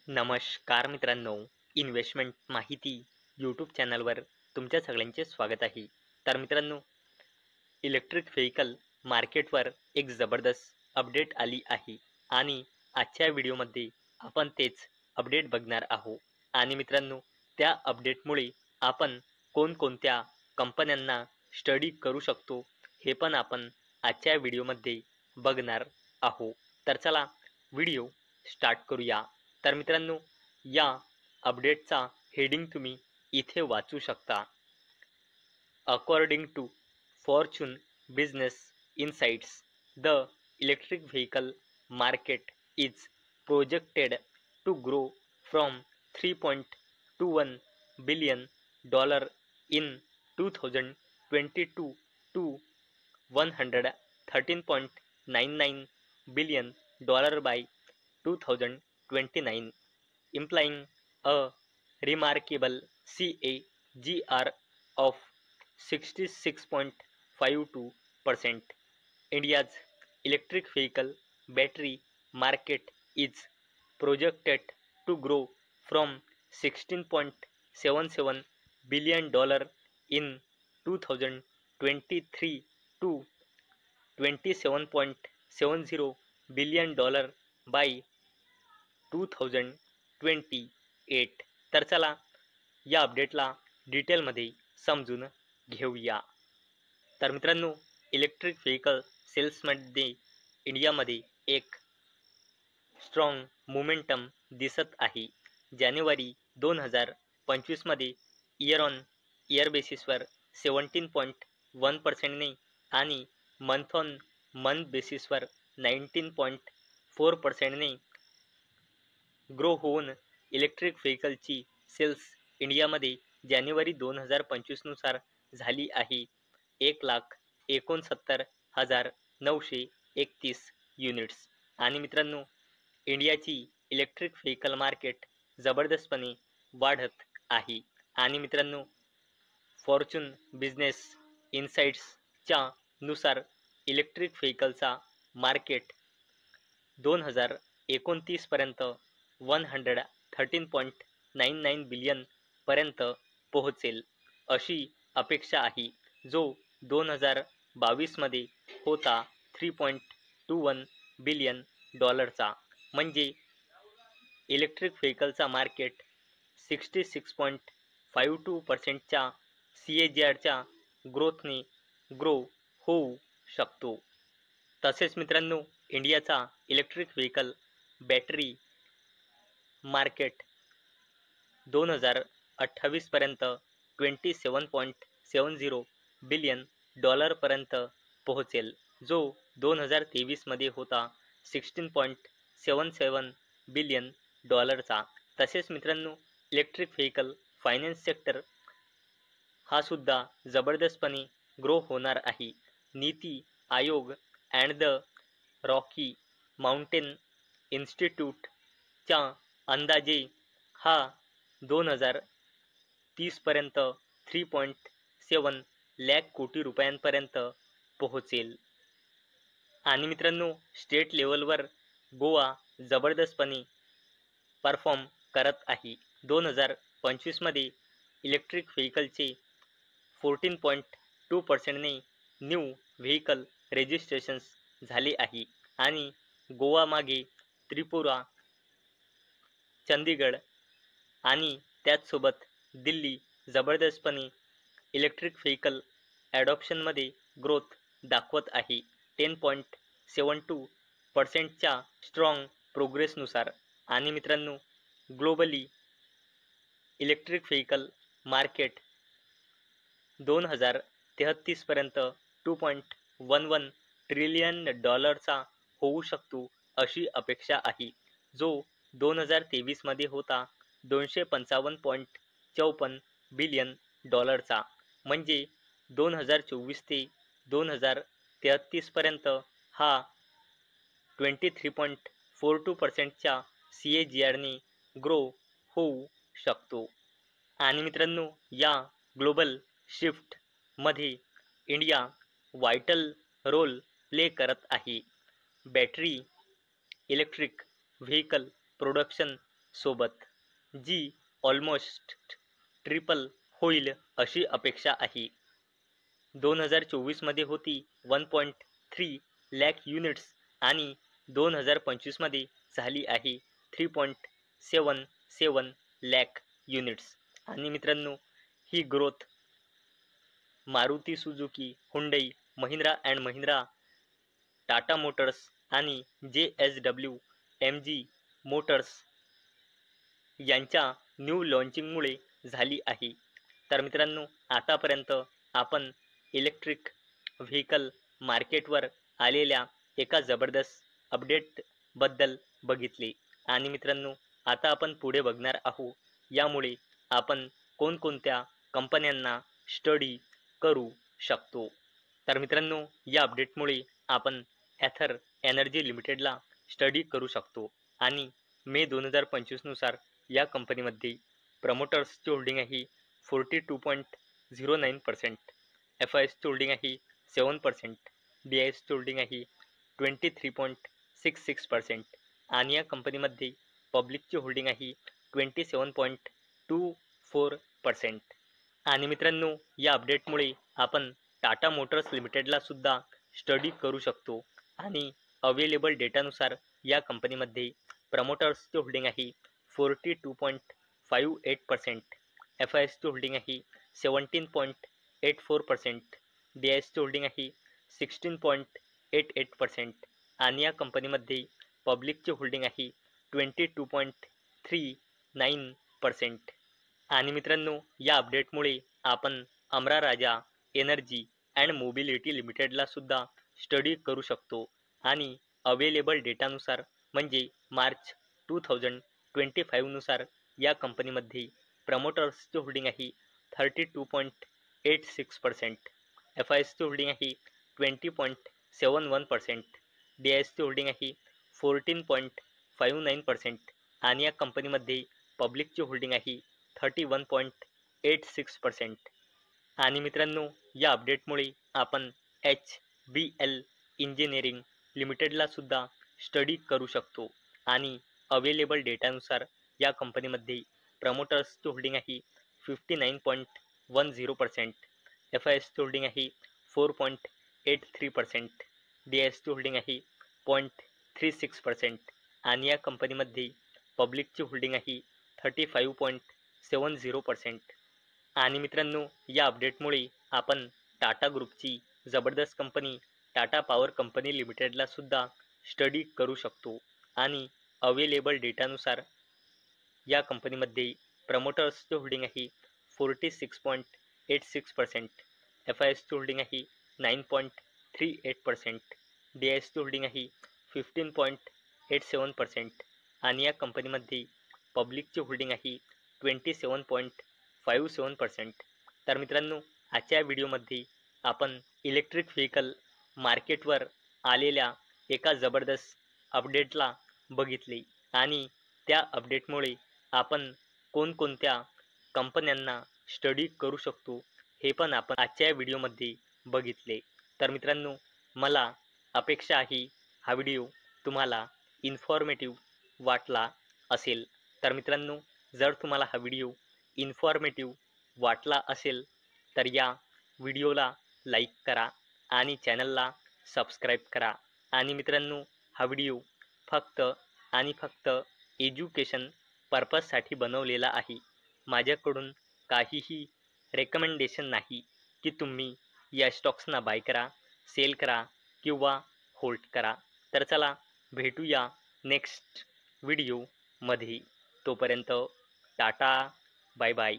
नमस्कार मित्रांनो, इन्व्हेस्टमेंट माहिती यूट्यूब चॅनलवर तुमच्या सगळ्यांचे स्वागत आहे. तर मित्रांनो, इलेक्ट्रिक व्हेकल मार्केटवर एक जबरदस्त अपडेट आली आहे आणि आजच्या व्हिडिओमध्ये आपण तेच अपडेट बघणार आहोत. आणि मित्रांनो, त्या अपडेटमुळे आपण कोणकोणत्या कंपन्यांना स्टडी करू शकतो हे पण आपण आजच्या व्हिडिओमध्ये बघणार आहोत. तर चला व्हिडिओ स्टार्ट करूया. तर मित्रांनो, या अपडेटचा हेडिंग तुम्ही इथे वाचू शकता. According to Fortune business insights, the electric vehicle market is projected to grow from $3.21 billion in 2022 to $113.99 billion by 2029, implying a remarkable CAGR of 66.52%. India's electric vehicle battery market is projected to grow from $16.77 billion in 2023 to $27.70 billion by 2028. तर चला या अपडेटला डिटेलमध्ये समजून घेऊया. तर मित्रांनो, electric vehicle सेल्समध्ये इंडियामध्ये एक स्ट्रॉंग मोमेंटम दिसत आहे. जानेवारी 2025मध्ये इयर ऑन इयर बेसिसवर 17.1%ने आणि मंथ ऑन मंथ बेसिसवर 19.4%ने ग्रो होऊन इलेक्ट्रिक व्हेकलची सेल्स इंडियामध्ये जानेवारी 2025 नुसार झाली आहे 1,69,931 युनिट्स. आणि मित्रांनो, इंडियाची इलेक्ट्रिक व्हेकल मार्केट जबरदस्तपणे वाढत आहे. आणि मित्रांनो, फॉर्च्यून बिझनेस इनसाइट्सच्या नुसार इलेक्ट्रिक व्हेकलचा मार्केट 2029 पर्यंत 113.99 बिलियन पर्यंत पोहोचेल अशी अपेक्षा आहे, जो 2022 मध्ये होता $3.21 बिलियन. म्हणजे इलेक्ट्रिक व्हेकलचा मार्केट 66.52%च्या CAGRच्या ग्रोथने ग्रो होऊ शकतो. तसेच मित्रांनो, इंडियाचा इलेक्ट्रिक व्हेकल बॅटरी मार्केट 2028 पर्यंत $27.70 बिलियन पर्यंत पोहोचेल, जो 2023 मध्ये होता $16.77 बिलियन. तसेच मित्रांनो, इलेक्ट्रिक व्हेकल फायनान्स सेक्टर हा सुद्धा जबरदस्तपणे ग्रो होणार आहे. NITI Aayog and the Rocky mountain इन्स्टिट्यूटच्या अंदाजे हा 2030 पर्यंत 3.7 लाख कोटी रुपयांपर्यंत पोहोचेल. आणि मित्रांनो, स्टेट लेवलवर गोवा जबरदस्तपणे परफॉर्म करत आहे. 2025 मध्ये इलेक्ट्रिक व्हेकलचे 14.2%ने न्यू व्हेकल रजिस्ट्रेशन्स झाले आहे. आणि गोवा मागे त्रिपुरा, चंदीगड आणि त्याचसोबत दिल्ली जबरदस्तपणे इलेक्ट्रिक व्हेकल ॲडॉप्शनमध्ये ग्रोथ दाखवत आहे 10.72%च्या स्ट्रॉंग प्रोग्रेसनुसार. आणि मित्रांनो, ग्लोबली इलेक्ट्रिक व्हेकल मार्केट 2033 पर्यंत $2.11 ट्रिलियन होऊ शकतो अशी अपेक्षा आहे, जो 2023 मध्ये होता $255.54 बिलियन. म्हणजे 2024 ते 2033 पर्यंत हा 23.42%च्या CAGRने ग्रो होऊ शकतो. आणि मित्रांनो, या ग्लोबल शिफ्ट मध्ये इंडिया वायटल रोल प्ले करत आहे. बॅटरी इलेक्ट्रिक व्हेकल प्रोडक्शन सोबत, जी ऑलमोस्ट ट्रिपल होईल अशी अपेक्षा आहे. 2024 मध्ये होती 1.3 लाख युनिट्स आणि 2025 मध्ये झाली आहे 3.77 लाख युनिट्स. आणि मित्रांनो, ही growth Maruti Suzuki, Hyundai, Mahindra and Mahindra, Tata motors आणि JSW MG मोटर्स यांच्या न्यू लॉन्चिंगमुळे झाली आहे. तर मित्रांनो, आतापर्यंत आपण इलेक्ट्रिक व्हेकल मार्केटवर आलेल्या एका जबरदस्त अपडेटबद्दल बघितले. आणि मित्रांनो, आता आपण पुढे बघणार आहोत. यामुळे आपण कोणकोणत्या कंपन्यांना स्टडी करू शकतो. तर मित्रांनो, या अपडेटमुळे आपण ॲथर एनर्जी लिमिटेडला स्टडी करू शकतो. आणि मे 2025 नुसार या कंपनीमध्ये प्रमोटर्सची होल्डिंग आहे 42.09%, FISची होल्डिंग आहे 7%, DISची होल्डिंग आहे 23.66% आणि या कंपनीमध्ये पब्लिकची होल्डिंग आहे 27.24%. आणि मित्रांनो, या अपडेटमुळे आपण टाटा मोटर्स लिमिटेडला सुद्धा स्टडी करू शकतो. आणि अवेलेबल डेटानुसार या कंपनीमध्ये प्रमोटर्सची होल्डिंग आहे 42.58%, FISची होल्डिंग आहे 17.84%, DISची होल्डिंग आहे 16.88% आणि या कंपनीमध्ये पब्लिकची होल्डिंग आहे 22.39%. आणि मित्रांनो, या अपडेटमुळे आपण अमरा राजा एनर्जी अँड मोबिलिटी लिमिटेडला सुद्धा स्टडी करू शकतो. आणि अवेलेबल डेटानुसार म्हणजे मार्च 2025 नुसार या कंपनीमध्ये प्रमोटर्सची होल्डिंग आहे 32.86%, FISची होल्डिंग आहे 20.71%, DISची होल्डिंग आहे 14.59% आणि या कंपनीमध्ये पब्लिकची होल्डिंग आहे 31.86%. आणि मित्रांनो, या अपडेटमुळे आपण HBL इंजिनिअरिंग लिमिटेडला सुद्धा स्टडी करू शकतो. आणि अवेलेबल डेटानुसार या कंपनीमध्ये प्रमोटर्सची होल्डिंग आहे 59.10%, FISची होल्डिंग आहे 4.83%, DISची होल्डिंग आहे 0.36% आणि या कंपनीमध्ये पब्लिकची होल्डिंग आहे 35.70%. आणि मित्रांनो, या अपडेटमुळे आपण टाटा ग्रुपची जबरदस्त कंपनी टाटा पॉवर कंपनी लिमिटेडला सुद्धा स्टडी करू शकतो. आणि अवेलेबल डेटानुसार या कंपनीमध्ये प्रमोटर्सची होल्डिंग आहे 46.86%, FISची होल्डिंग आहे 9.38%, DISची होल्डिंग आहे 15.87% आणि या कंपनीमध्ये पब्लिकची होल्डिंग आहे 27.57%. तर मित्रांनो, आजच्या व्हिडिओमध्ये आपण इलेक्ट्रिक व्हेकल मार्केटवर आलेल्या एका जबरदस्त अपडेटला बघितले. आणि त्या अपडेटमुळे आपण कोणकोणत्या कंपन्यांना स्टडी करू शकतो हे पण आपण आजच्या व्हिडिओमध्ये बघितले. तर मित्रांनो, मला अपेक्षा आहे हा व्हिडिओ तुम्हाला इन्फॉर्मेटिव्ह वाटला असेल. तर मित्रांनो, जर तुम्हाला हा व्हिडिओ इन्फॉर्मेटिव्ह वाटला असेल तर या व्हिडिओला लाईक करा आणि चॅनलला सबस्क्राईब करा. आणि मित्रांनो, हा व्हिडिओ फक्त आणि फक्त एज्युकेशन पर्पजसाठी बनवलेला आहे. माझ्याकडून काहीही रेकमेंडेशन नाही की तुम्ही या स्टॉक्सना बाय करा, सेल करा किंवा होल्ड करा. तर चला, भेटूया नेक्स्ट व्हिडिओमध्ये. तोपर्यंत टाटा, बाय बाय.